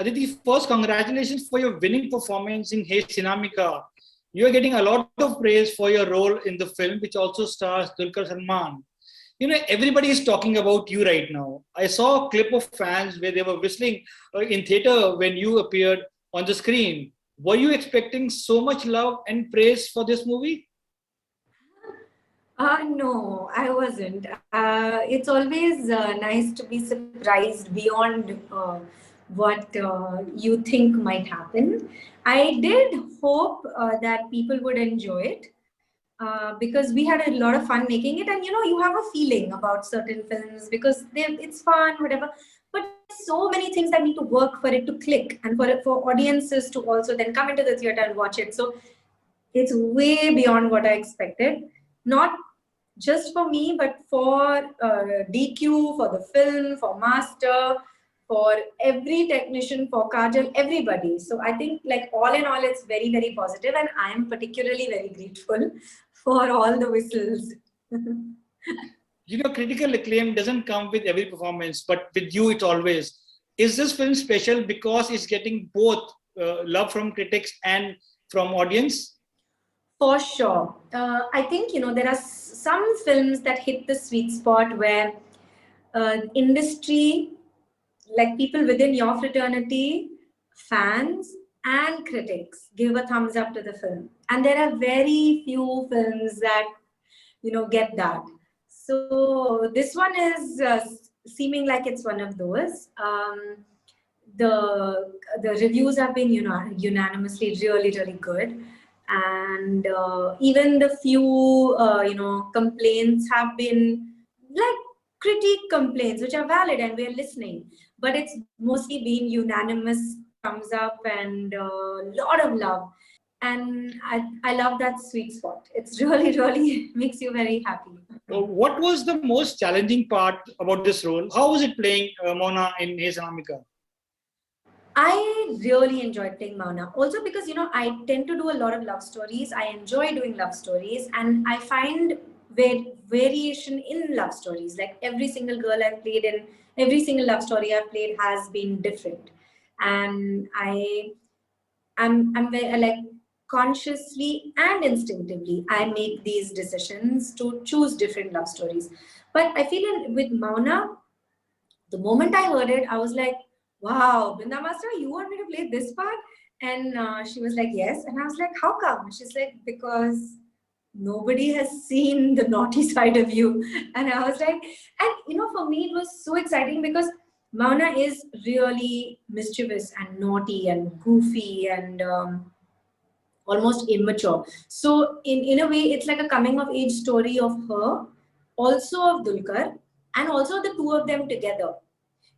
Aditi, first, congratulations for your winning performance in Hey Sinamika. You are getting a lot of praise for your role in the film, which also stars Dulquer Salmaan. Everybody is talking about you right now. I saw a clip of fans where they were whistling in theater when you appeared on the screen. Were you expecting so much love and praise for this movie? No, I wasn't. It's always nice to be surprised beyond what you think might happen. I did hope that people would enjoy it because we had a lot of fun making it, and you have a feeling about certain films because it's fun, whatever. But so many things that need to work for it to click, and for audiences to also then come into the theater and watch it. So it's way beyond what I expected. Not just for me, but for DQ, for the film, for Master, for every technician, for Kajal, everybody. So I think like all in all, it's very, very positive, and I'm particularly very grateful for all the whistles. Critical acclaim doesn't come with every performance, but with you, it's always. Is this film special because it's getting both love from critics and from audience? For sure. I think, there are some films that hit the sweet spot where industry, like people within your fraternity, fans, and critics give a thumbs up to the film. And there are very few films that, get that. So this one is seeming like it's one of those. The reviews have been unanimously really, really good. And even the few complaints have been like critique complaints which are valid and we're listening, but it's mostly been unanimous thumbs up and a lot of love, and I love that sweet spot. It's really, really makes you very happy. What was the most challenging part about this role? How was it playing Mona in Hey Sinamika? I really enjoyed playing Mauna. Also because, I tend to do a lot of love stories. I enjoy doing love stories, and I find variation in love stories. Like every single girl I've played in, every single love story I've played has been different. And I'm very, like, consciously and instinctively, I make these decisions to choose different love stories. But I feel with Mauna, the moment I heard it, I was like, wow, Brinda Master, you want me to play this part? And she was like, yes. And I was like, how come? She's like, because nobody has seen the naughty side of you. And I was like, and for me, it was so exciting because Mauna is really mischievous and naughty and goofy and almost immature. So in a way, it's like a coming of age story of her, also of Dulquer, and also the two of them together.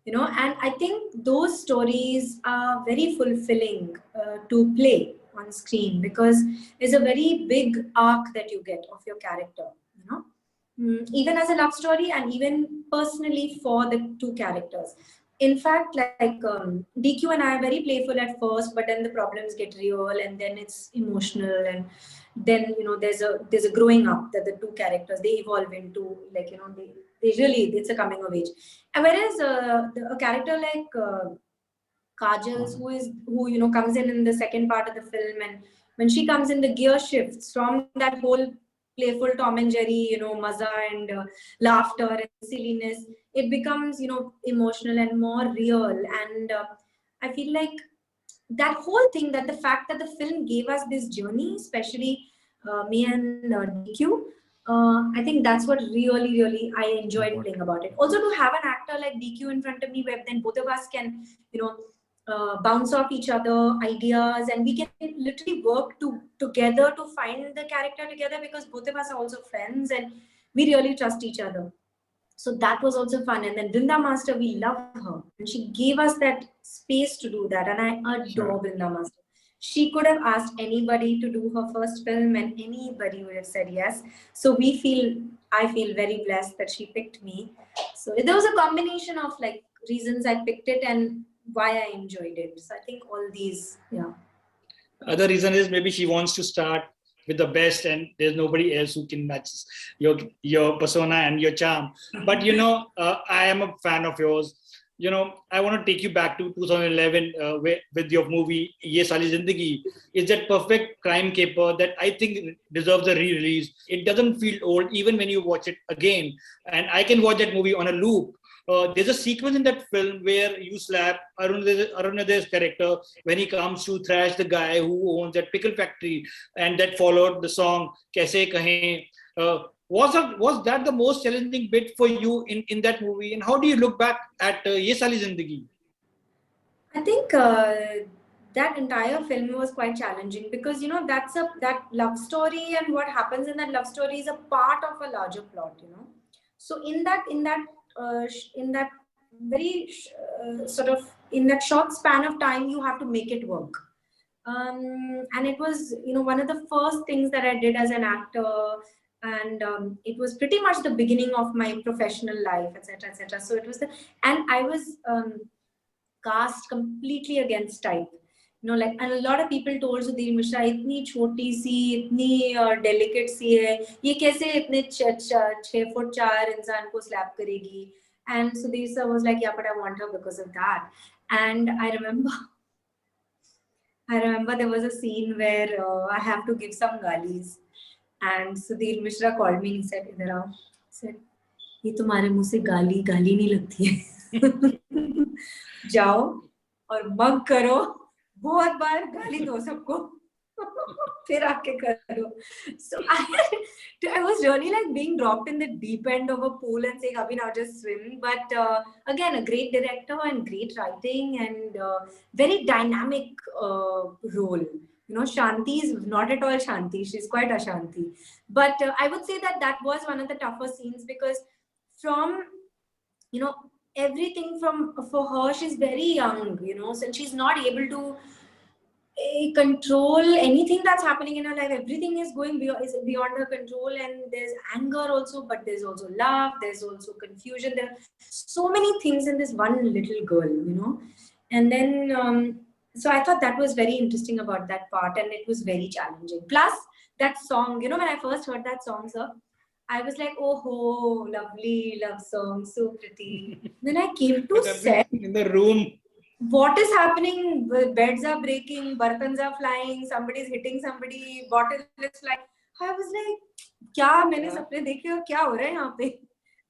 And I think those stories are very fulfilling to play on screen because it's a very big arc that you get of your character, even as a love story and even personally for the two characters. In fact, like DQ and I are very playful at first, but then the problems get real and then it's emotional, and then there's a growing up that the two characters they evolve into, like they really, it's a coming of age. And whereas a character like Kajal's, who comes in the second part of the film, and when she comes in, the gear shifts from that whole playful Tom and Jerry, maza and laughter and silliness. It becomes, emotional and more real. And I feel like that whole thing, that the fact that the film gave us this journey, especially me and DQ, I think that's what really, really I enjoyed playing about it. Also, to have an actor like DQ in front of me, where then both of us can, bounce off each other ideas, and we can literally work together to find the character together, because both of us are also friends and we really trust each other. So that was also fun. And then Brinda Master, we love her, and she gave us that space to do that, and I adore Brinda Master. She could have asked anybody to do her first film and anybody would have said yes. So I feel very blessed that she picked me. So there was a combination of like reasons I picked it and why I enjoyed it. So I think all these, yeah. Other reason is maybe she wants to start with the best, and there's nobody else who can match your persona and your charm. But I am a fan of yours. I want to take you back to 2011 with your movie Yeh Saali Zindagi. It's that perfect crime caper that I think deserves a re-release. It doesn't feel old even when you watch it again, and I can watch that movie on a loop. There's a sequence in that film where you slap Arunade's character when he comes to thrash the guy who owns that pickle factory, and that followed the song "Kaise Kahe." Was that the most challenging bit for you in that movie? And how do you look back at Ye Sali Zindagi? I think that entire film was quite challenging because that love story, and what happens in that love story is a part of a larger plot. So in that very sort of in that short span of time, you have to make it work. And it was one of the first things that I did as an actor, and it was pretty much the beginning of my professional life, etc., etc. So it was and I was cast completely against type. Like, and a lot of people told Sudhir Mishra, "इतनी छोटी सी, इतनी delicate सी है, ये कैसे इतने 6'4" इंसान को slap करेगी?" And Sudhir sir was like, "Yeah, but I want her because of that." And I remember there was a scene where I have to give some galis, and Sudhir Mishra called me and said, "Idhar aao." Said, "ये तुम्हारे मुंह से गाली गाली नहीं लगती है." जाओ और मग करो, बहुत बार गाली दो सबको, फिर आके करो. So I was really like being dropped in the deep end of a pool and saying, "Abhi, now just swim." But again, a great director and great writing and very dynamic role. Shanti is not at all Shanti. She's quite Ashanti. But I would say that was one of the tougher scenes because from, everything for her, she's very young, so she's not able to control anything that's happening in her life. Everything is beyond her control, and there's anger also, but there's also love, there's also confusion. There are so many things in this one little girl, and then so I thought that was very interesting about that part, and it was very challenging. Plus that song, when I first heard that song, sir, I was like, "Oh, ho, lovely love song, so pretty." Then I came to set in the room. What is happening? Beds are breaking, bartans are flying, somebody's hitting somebody, bottle is flying. I was like, "Kya मैंने सपने देखे और क्या हो रहा है यहाँ पे?"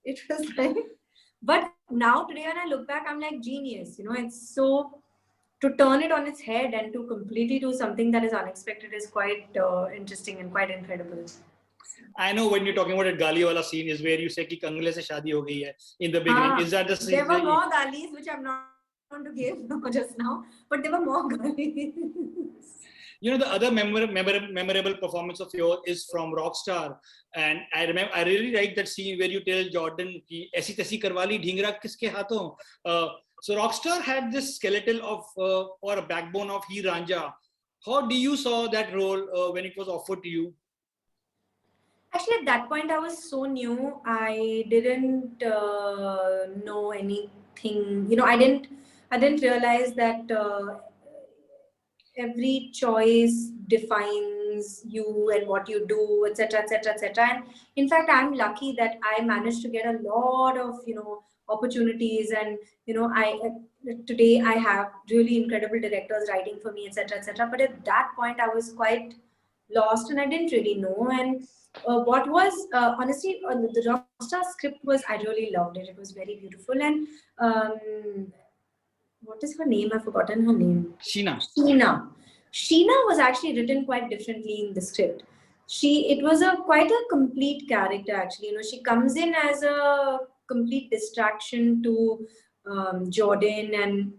It was like, but now today when I look back, I'm like, genius. It's so, to turn it on its head and to completely do something that is unexpected is quite interesting and quite incredible. I know when you're talking about a gali wala scene is where you say कि कंगले से शादी हो गई है in the beginning. Is that the scene? There were more galis which I'm not going to give just now, but there were more galis. The other memorable performance of yours is from Rockstar, and I really like that scene where you tell Jordan कि ऐसी तैसी करवा ली ढींगरा किसके हाथों. So Rockstar had this skeleton of or a backbone of He Ranja. How do you saw that role when it was offered to you? Actually, at that point, I was so new. I didn't know anything. I didn't realize that every choice defines you and what you do, etc., etc., etc. And in fact, I'm lucky that I managed to get a lot of opportunities, and today I have really incredible directors writing for me, etc., etc. But at that point, I was quite lost, and I didn't really know. And what was honestly the Rockstar script was, I really loved it. It was very beautiful, and what is her name? I've forgotten her name. Sheena was actually written quite differently in the script. It was quite a complete character actually. She comes in as a complete distraction to Jordan, and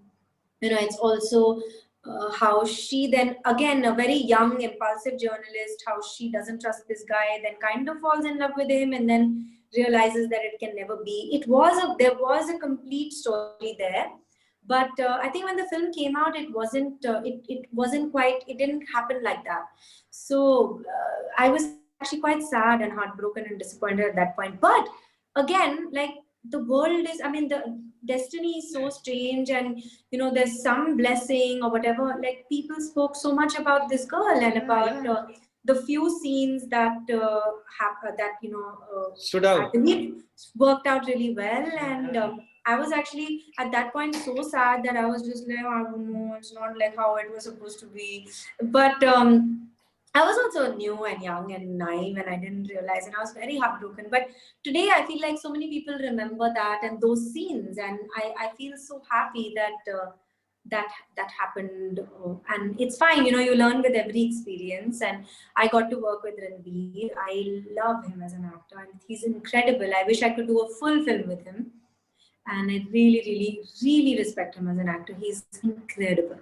it's also how she then, again, a very young impulsive journalist, how she doesn't trust this guy, then kind of falls in love with him, and then realizes that it can never be. There was a complete story there, but I think when the film came out, it didn't happen like that. So I was actually quite sad and heartbroken and disappointed at that point. But again, like, the world is, the destiny is so strange, and there's some blessing or whatever. Like, people spoke so much about this girl and about the few scenes that stood out. I believe worked out really well, and I was actually at that point so sad that I was just like, I don't know, it's not like how it was supposed to be. But I was also new and young and naive, and I didn't realize, and I was very heartbroken. But today, I feel like so many people remember that and those scenes, and I feel so happy that that happened. And it's fine, you learn with every experience. And I got to work with Ranveer. I love him as an actor, and he's incredible. I wish I could do a full film with him, and I really, really, really respect him as an actor. He's incredible.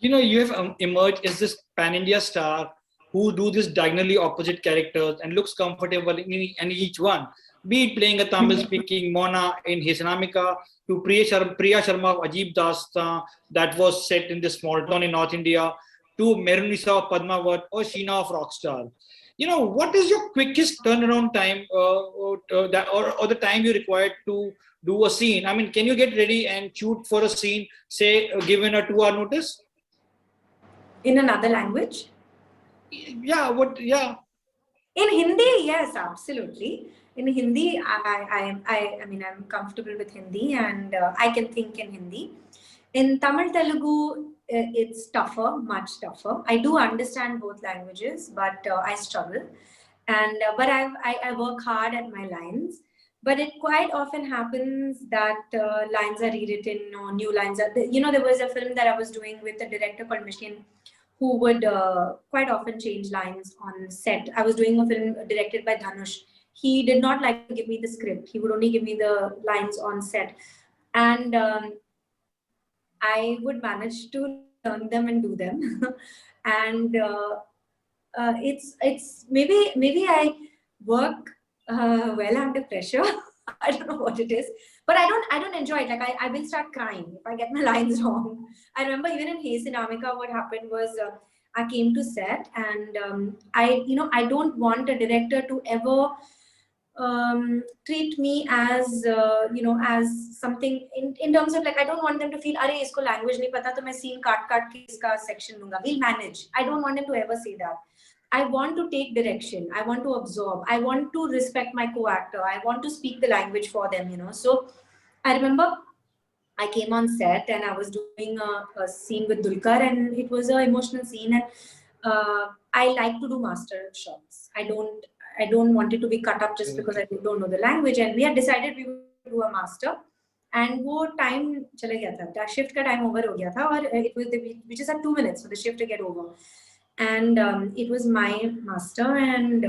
You have emerged as this pan-India star who do this diagonally opposite characters and looks comfortable in each one. Be it playing a Tamil-speaking Mona in Yeh Saali to Priya Sharma of Ajib Dastan that was set in this small town in North India, to Merunisa of Padmavat or Sheena of Rockstar. What is your quickest turnaround time or the time you required to do a scene? I mean, can you get ready and shoot for a scene, say, given a 2-hour notice? In another language? Yeah. In Hindi, yes, absolutely. In Hindi, I mean, I'm comfortable with Hindi, and I can think in Hindi. In Tamil Telugu, it's tougher, much tougher. I do understand both languages, but I struggle. And but I work hard at my lines. But it quite often happens that lines are rewritten or new lines are. There was a film that I was doing with a director called Mishin, who would quite often change lines on set. I was doing a film directed by Dhanush. He did not like to give me the script. He would only give me the lines on set. And I would manage to learn them and do them. And it's maybe I work well under pressure. I don't know what it is, but I don't enjoy it. Like I will start crying if I get my lines wrong. I remember even in Hey Sinamika, what happened was I came to set, and I don't want a director to ever treat me as as something in terms of, like, I don't want them to feel, "Arey, isko language nahi pata, to main scene kaat ke iska section lunga. We'll manage." I don't want them to ever say that. I want to take direction. I want to absorb. I want to respect my co-actor. I want to speak the language for them. So I remember I came on set and I was doing a scene with Dulquer, and it was an emotional scene. And I like to do master shots. I don't want it to be cut up just because I don't know the language. And we had decided we would do a master. And वो time चला गया था, shift का time over हो गया था, और it was we just had 2 minutes for the shift to get over. And it was my master, and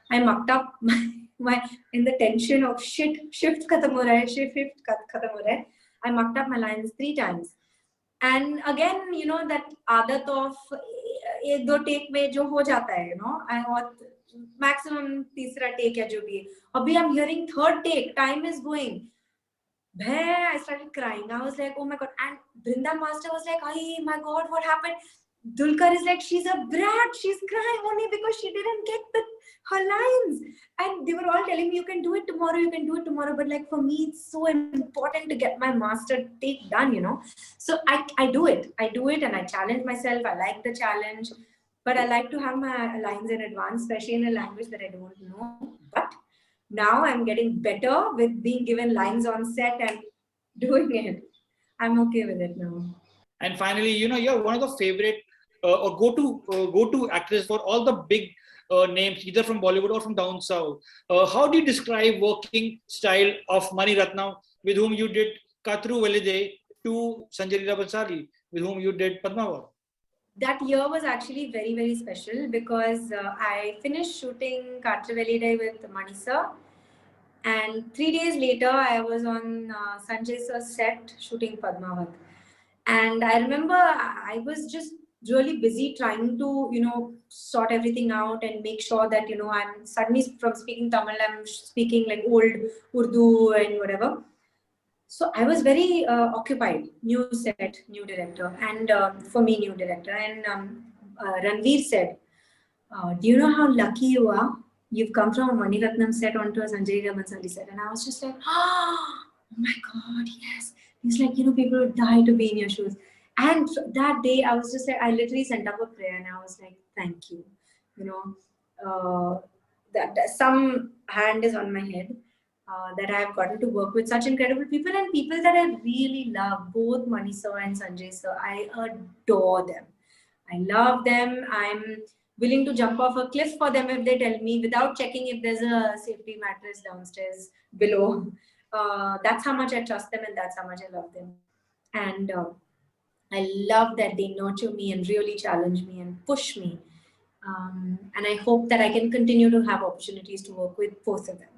I mucked up my in the tension of shift khatam ho raha hai, shift khatam ho raha hai. I mucked up my lines 3 times. And again, that आदत of एक दो take में जो हो जाता है, और maximum तीसरा take या जो भी है. अभी I'm hearing third take, time is going. I started crying. I was like, oh my god. And Brinda Master was like, oh my god, what happened? Dulquer is like, she's a brat. She's crying only because she didn't get her lines. And they were all telling me, you can do it tomorrow, you can do it tomorrow. But like, for me, it's so important to get my master take done, So I do it. I do it, and I challenge myself. I like the challenge. But I like to have my lines in advance, especially in a language that I don't know. But now I'm getting better with being given lines on set and doing it. I'm okay with it now. And finally, you're one of the favorite or go-to actors for all the big names, either from Bollywood or from down south. How do you describe working style of Mani Ratnam, with whom you did Katru Velide, to Sanjay Bhansali, with whom you did Padmavat? That year was actually very, very special because I finished shooting Katru Velide with Mani sir. And 3 days later, I was on Sanjay sir's set shooting Padmavat. And I remember I was just really busy trying to, sort everything out and make sure that, I'm suddenly, from speaking Tamil, I'm speaking like old Urdu and whatever. So I was very occupied. New set, new director, and for me, new director. And Ranveer said, do you know how lucky you are? You've come from a Mani Ratnam set onto a Sanjay Bhansali set. And I was just like, oh my God, yes. He's like, people would die to be in your shoes. And that day, I was just like, I literally sent up a prayer and I was like, thank you. That some hand is on my head. that I've gotten to work with such incredible people and people that I really love, both Mani sir and Sanjay sir. I adore them. I love them. I'm willing to jump off a cliff for them if they tell me without checking if there's a safety mattress downstairs below. That's how much I trust them and that's how much I love them. And I love that they nurture me and really challenge me and push me. And I hope that I can continue to have opportunities to work with both of them.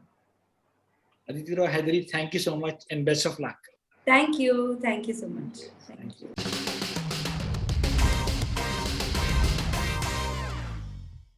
Aditi Rao Hydari, thank you so much and best of luck. Thank you. Thank you so much. Thank you.